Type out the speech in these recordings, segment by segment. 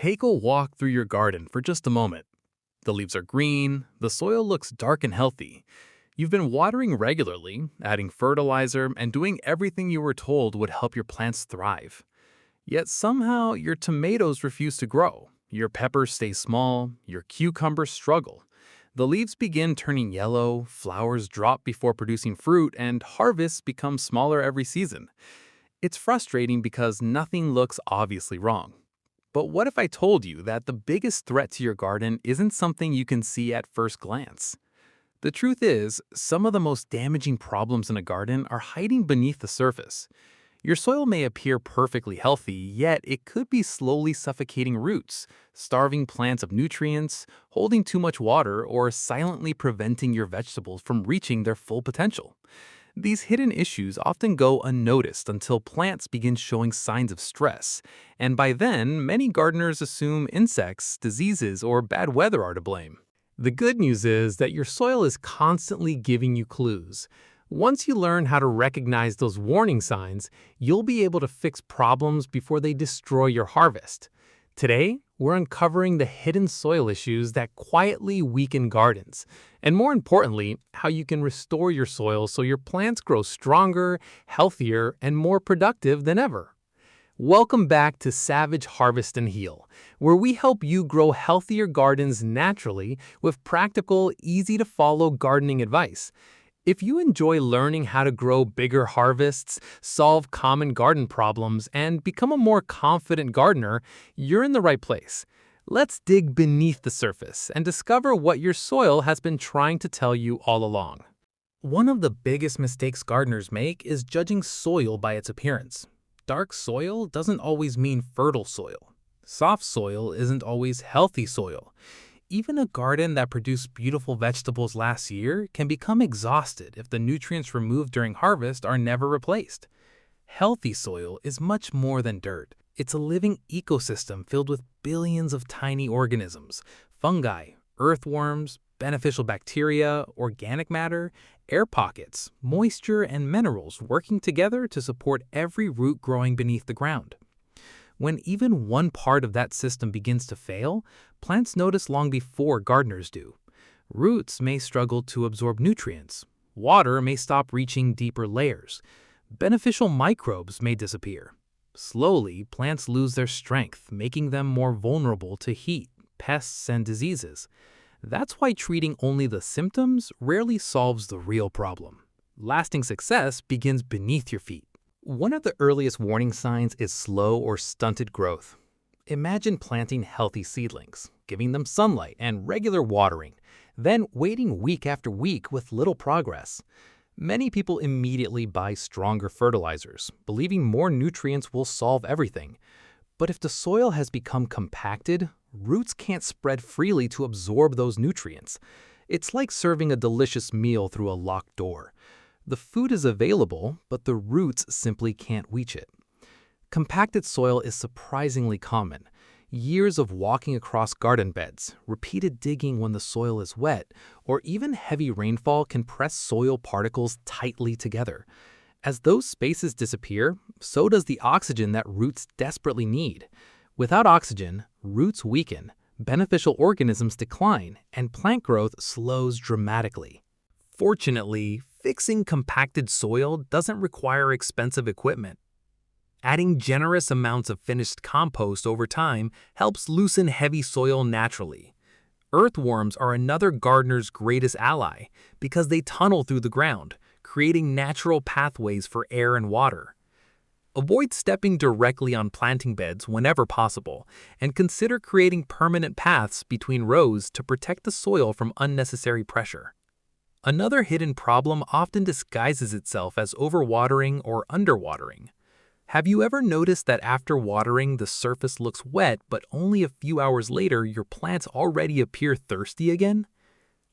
Take a walk through your garden for just a moment. The leaves are green, the soil looks dark and healthy. You've been watering regularly, adding fertilizer, and doing everything you were told would help your plants thrive. Yet somehow your tomatoes refuse to grow, your peppers stay small, your cucumbers struggle. The leaves begin turning yellow, flowers drop before producing fruit, and harvests become smaller every season. It's frustrating because nothing looks obviously wrong. But what if I told you that the biggest threat to your garden isn't something you can see at first glance? The truth is, some of the most damaging problems in a garden are hiding beneath the surface. Your soil may appear perfectly healthy, yet it could be slowly suffocating roots, starving plants of nutrients, holding too much water, or silently preventing your vegetables from reaching their full potential. These hidden issues often go unnoticed until plants begin showing signs of stress, and by then, many gardeners assume insects, diseases, or bad weather are to blame. The good news is that your soil is constantly giving you clues. Once you learn how to recognize those warning signs, you'll be able to fix problems before they destroy your harvest. Today, we're uncovering the hidden soil issues that quietly weaken gardens, and more importantly, how you can restore your soil so your plants grow stronger, healthier, and more productive than ever. Welcome back to Savage Harvest and Heal, where we help you grow healthier gardens naturally with practical, easy-to-follow gardening advice. If you enjoy learning how to grow bigger harvests, solve common garden problems, and become a more confident gardener, you're in the right place. Let's dig beneath the surface and discover what your soil has been trying to tell you all along. One of the biggest mistakes gardeners make is judging soil by its appearance. Dark soil doesn't always mean fertile soil. Soft soil isn't always healthy soil. Even a garden that produced beautiful vegetables last year can become exhausted if the nutrients removed during harvest are never replaced. Healthy soil is much more than dirt. It's a living ecosystem filled with billions of tiny organisms, fungi, earthworms, beneficial bacteria, organic matter, air pockets, moisture, and minerals working together to support every root growing beneath the ground. When even one part of that system begins to fail, plants notice long before gardeners do. Roots may struggle to absorb nutrients. Water may stop reaching deeper layers. Beneficial microbes may disappear. Slowly, plants lose their strength, making them more vulnerable to heat, pests, and diseases. That's why treating only the symptoms rarely solves the real problem. Lasting success begins beneath your feet. One of the earliest warning signs is slow or stunted growth. Imagine planting healthy seedlings, giving them sunlight and regular watering, then waiting week after week with little progress. Many people immediately buy stronger fertilizers, believing more nutrients will solve everything. But if the soil has become compacted, roots can't spread freely to absorb those nutrients. It's like serving a delicious meal through a locked door. The food is available, but the roots simply can't reach it. Compacted soil is surprisingly common. Years of walking across garden beds, repeated digging when the soil is wet, or even heavy rainfall can press soil particles tightly together. As those spaces disappear, so does the oxygen that roots desperately need. Without oxygen, roots weaken, beneficial organisms decline, and plant growth slows dramatically. Fortunately, fixing compacted soil doesn't require expensive equipment. Adding generous amounts of finished compost over time helps loosen heavy soil naturally. Earthworms are another gardener's greatest ally because they tunnel through the ground, creating natural pathways for air and water. Avoid stepping directly on planting beds whenever possible, and consider creating permanent paths between rows to protect the soil from unnecessary pressure. Another hidden problem often disguises itself as overwatering or underwatering. Have you ever noticed that after watering, the surface looks wet, but only a few hours later your plants already appear thirsty again?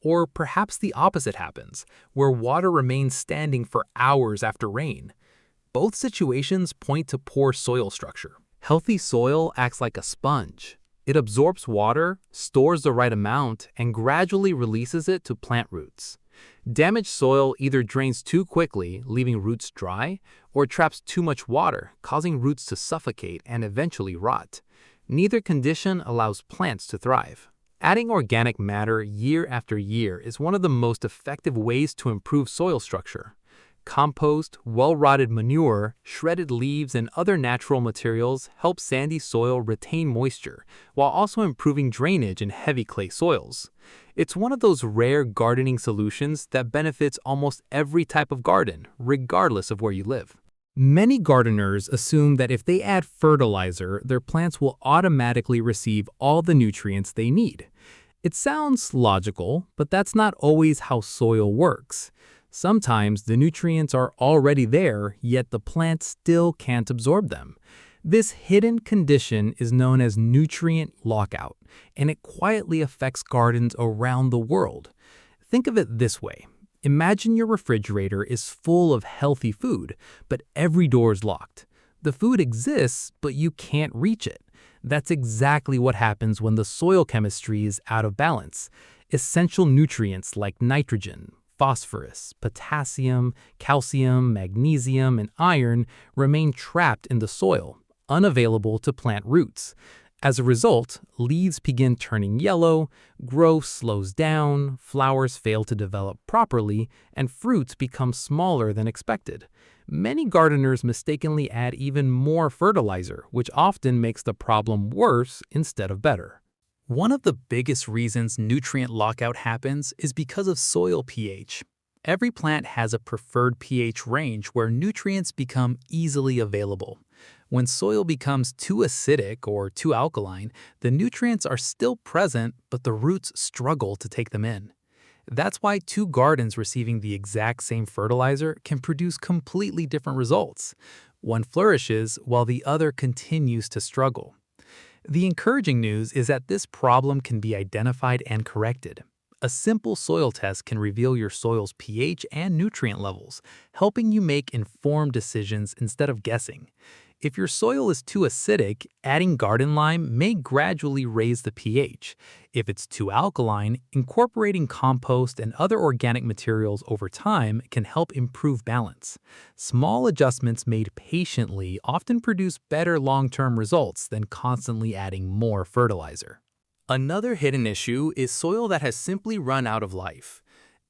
Or perhaps the opposite happens, where water remains standing for hours after rain. Both situations point to poor soil structure. Healthy soil acts like a sponge. It absorbs water, stores the right amount, and gradually releases it to plant roots. Damaged soil either drains too quickly, leaving roots dry, or traps too much water, causing roots to suffocate and eventually rot. Neither condition allows plants to thrive. Adding organic matter year after year is one of the most effective ways to improve soil structure. Compost, well-rotted manure, shredded leaves, and other natural materials help sandy soil retain moisture, while also improving drainage in heavy clay soils. It's one of those rare gardening solutions that benefits almost every type of garden, regardless of where you live. Many gardeners assume that if they add fertilizer, their plants will automatically receive all the nutrients they need. It sounds logical, but that's not always how soil works. Sometimes the nutrients are already there, yet the plant still can't absorb them. This hidden condition is known as nutrient lockout, and it quietly affects gardens around the world. Think of it this way. Imagine your refrigerator is full of healthy food, but every door is locked. The food exists, but you can't reach it. That's exactly what happens when the soil chemistry is out of balance. Essential nutrients like nitrogen, phosphorus, potassium, calcium, magnesium, and iron remain trapped in the soil, unavailable to plant roots. As a result, leaves begin turning yellow, growth slows down, flowers fail to develop properly, and fruits become smaller than expected. Many gardeners mistakenly add even more fertilizer, which often makes the problem worse instead of better. One of the biggest reasons nutrient lockout happens is because of soil pH. Every plant has a preferred pH range where nutrients become easily available. When soil becomes too acidic or too alkaline, the nutrients are still present, but the roots struggle to take them in. That's why two gardens receiving the exact same fertilizer can produce completely different results. One flourishes while the other continues to struggle. The encouraging news is that this problem can be identified and corrected. A simple soil test can reveal your soil's pH and nutrient levels, helping you make informed decisions instead of guessing. If your soil is too acidic, adding garden lime may gradually raise the pH. If it's too alkaline, incorporating compost and other organic materials over time can help improve balance. Small adjustments made patiently often produce better long-term results than constantly adding more fertilizer. Another hidden issue is soil that has simply run out of life.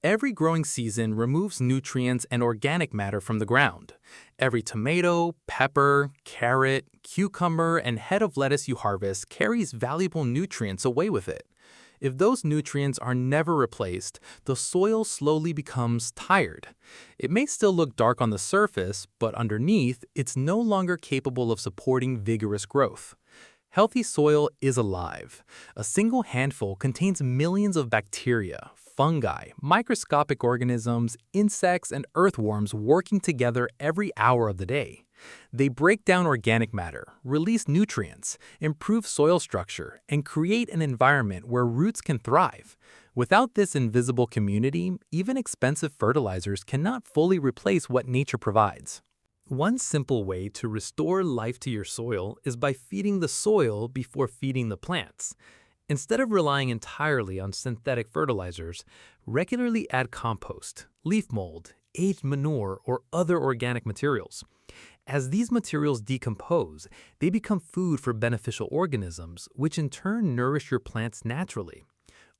Every growing season removes nutrients and organic matter from the ground. Every tomato, pepper, carrot, cucumber, and head of lettuce you harvest carries valuable nutrients away with it. If those nutrients are never replaced, the soil slowly becomes tired. It may still look dark on the surface, but underneath, it's no longer capable of supporting vigorous growth. Healthy soil is alive. A single handful contains millions of bacteria, fungi, microscopic organisms, insects, and earthworms working together every hour of the day. They break down organic matter, release nutrients, improve soil structure, and create an environment where roots can thrive. Without this invisible community, even expensive fertilizers cannot fully replace what nature provides. One simple way to restore life to your soil is by feeding the soil before feeding the plants. Instead of relying entirely on synthetic fertilizers, regularly add compost, leaf mold, aged manure, or other organic materials. As these materials decompose, they become food for beneficial organisms, which in turn nourish your plants naturally.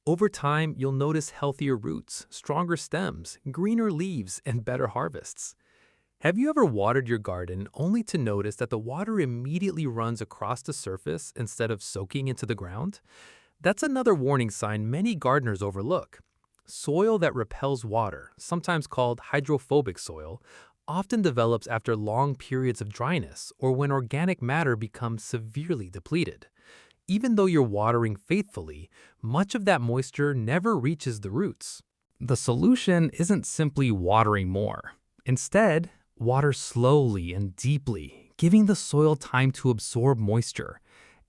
Over time, you'll notice healthier roots, stronger stems, greener leaves, and better harvests. Have you ever watered your garden only to notice that the water immediately runs across the surface instead of soaking into the ground? That's another warning sign many gardeners overlook. Soil that repels water, sometimes called hydrophobic soil, often develops after long periods of dryness or when organic matter becomes severely depleted. Even though you're watering faithfully, much of that moisture never reaches the roots. The solution isn't simply watering more. Instead, water slowly and deeply, giving the soil time to absorb moisture.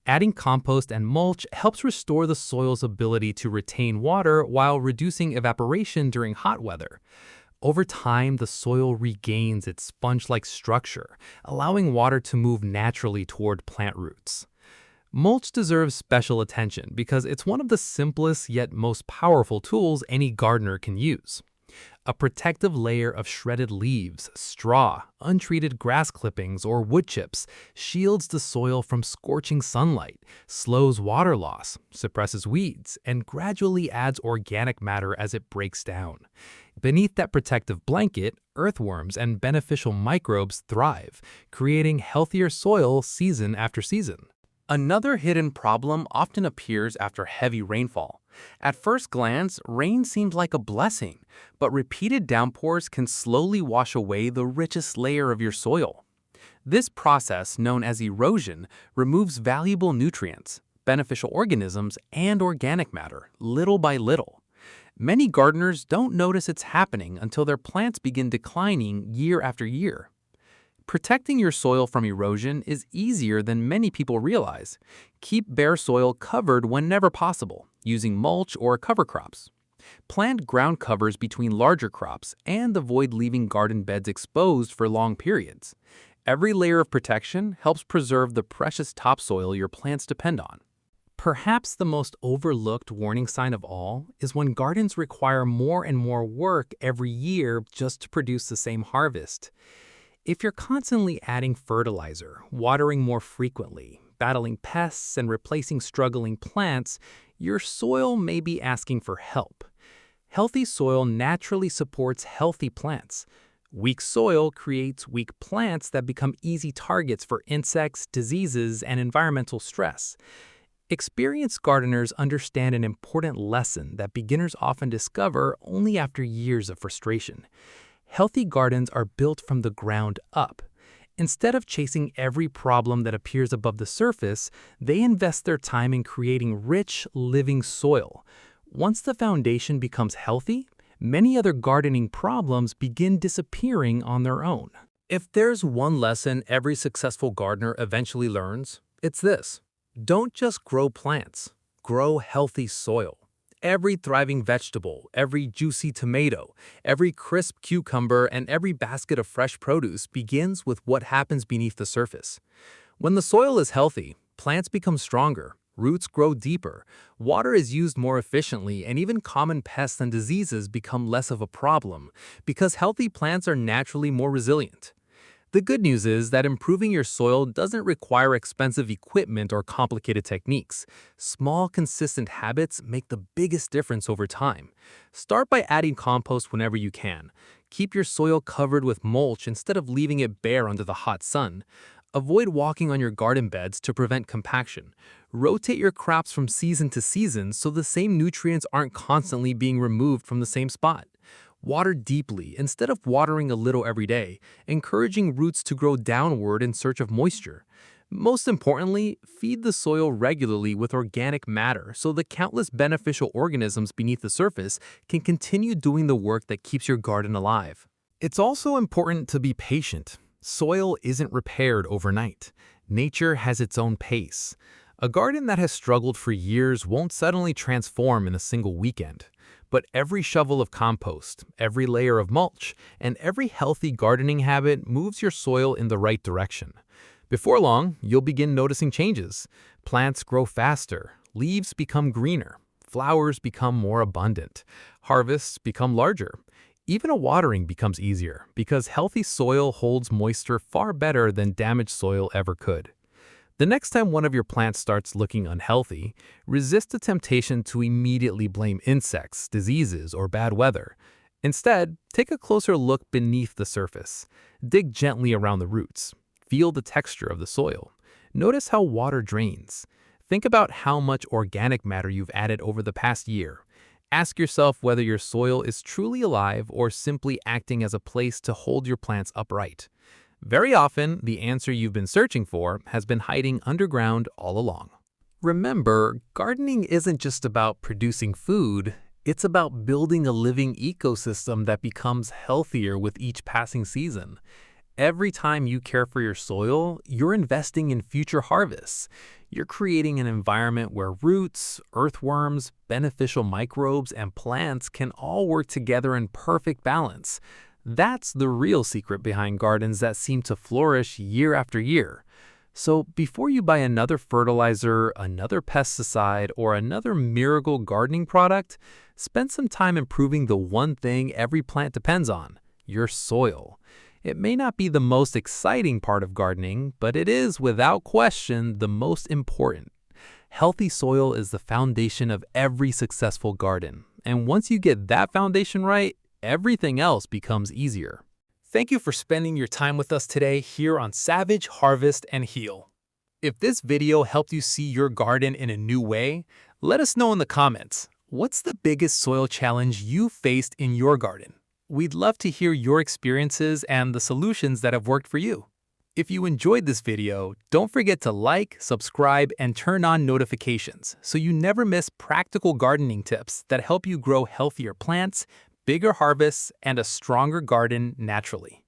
Adding compost and mulch helps restore the soil's ability to retain water while reducing evaporation during hot weather. Over time, the soil regains its sponge-like structure, allowing water to move naturally toward plant roots. Mulch deserves special attention because it's one of the simplest yet most powerful tools any gardener can use. A protective layer of shredded leaves, straw, untreated grass clippings, or wood chips shields the soil from scorching sunlight, slows water loss, suppresses weeds, and gradually adds organic matter as it breaks down. Beneath that protective blanket, earthworms and beneficial microbes thrive, creating healthier soil season after season. Another hidden problem often appears after heavy rainfall. At first glance, rain seems like a blessing, but repeated downpours can slowly wash away the richest layer of your soil. This process, known as erosion, removes valuable nutrients, beneficial organisms, and organic matter, little by little. Many gardeners don't notice it's happening until their plants begin declining year after year. Protecting your soil from erosion is easier than many people realize. Keep bare soil covered whenever possible, using mulch or cover crops. Plant ground covers between larger crops and avoid leaving garden beds exposed for long periods. Every layer of protection helps preserve the precious topsoil your plants depend on. Perhaps the most overlooked warning sign of all is when gardens require more and more work every year just to produce the same harvest. If you're constantly adding fertilizer, watering more frequently, battling pests, and replacing struggling plants, your soil may be asking for help. Healthy soil naturally supports healthy plants. Weak soil creates weak plants that become easy targets for insects, diseases, and environmental stress. Experienced gardeners understand an important lesson that beginners often discover only after years of frustration. Healthy gardens are built from the ground up. Instead of chasing every problem that appears above the surface, they invest their time in creating rich, living soil. Once the foundation becomes healthy, many other gardening problems begin disappearing on their own. If there's one lesson every successful gardener eventually learns, it's this: don't just grow plants, grow healthy soil. Every thriving vegetable, every juicy tomato, every crisp cucumber, and every basket of fresh produce begins with what happens beneath the surface. When the soil is healthy, plants become stronger, roots grow deeper, water is used more efficiently, and even common pests and diseases become less of a problem because healthy plants are naturally more resilient. The good news is that improving your soil doesn't require expensive equipment or complicated techniques. Small, consistent habits make the biggest difference over time. Start by adding compost whenever you can. Keep your soil covered with mulch instead of leaving it bare under the hot sun. Avoid walking on your garden beds to prevent compaction. Rotate your crops from season to season so the same nutrients aren't constantly being removed from the same spot. Water deeply instead of watering a little every day, encouraging roots to grow downward in search of moisture. Most importantly, feed the soil regularly with organic matter so the countless beneficial organisms beneath the surface can continue doing the work that keeps your garden alive. It's also important to be patient. Soil isn't repaired overnight. Nature has its own pace. A garden that has struggled for years won't suddenly transform in a single weekend. But every shovel of compost, every layer of mulch, and every healthy gardening habit moves your soil in the right direction. Before long, you'll begin noticing changes. Plants grow faster, leaves become greener, flowers become more abundant, harvests become larger. Even a watering becomes easier because healthy soil holds moisture far better than damaged soil ever could. The next time one of your plants starts looking unhealthy, resist the temptation to immediately blame insects, diseases, or bad weather. Instead, take a closer look beneath the surface. Dig gently around the roots. Feel the texture of the soil. Notice how water drains. Think about how much organic matter you've added over the past year. Ask yourself whether your soil is truly alive or simply acting as a place to hold your plants upright. Very often, the answer you've been searching for has been hiding underground all along. Remember, gardening isn't just about producing food, it's about building a living ecosystem that becomes healthier with each passing season. Every time you care for your soil, you're investing in future harvests. You're creating an environment where roots, earthworms, beneficial microbes, and plants can all work together in perfect balance. That's the real secret behind gardens that seem to flourish year after year. So before you buy another fertilizer, another pesticide, or another miracle gardening product, spend some time improving the one thing every plant depends on, your soil. It may not be the most exciting part of gardening, but it is, without question, the most important. Healthy soil is the foundation of every successful garden. And once you get that foundation right, everything else becomes easier. Thank you for spending your time with us today here on Savage, Harvest, and Heal. If this video helped you see your garden in a new way, let us know in the comments. What's the biggest soil challenge you faced in your garden? We'd love to hear your experiences and the solutions that have worked for you. If you enjoyed this video, don't forget to like, subscribe, and turn on notifications so you never miss practical gardening tips that help you grow healthier plants, bigger harvests, and a stronger garden naturally.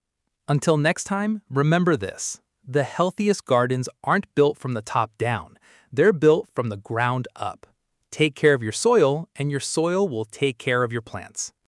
Until next time, remember this: the healthiest gardens aren't built from the top down, they're built from the ground up. Take care of your soil, and your soil will take care of your plants.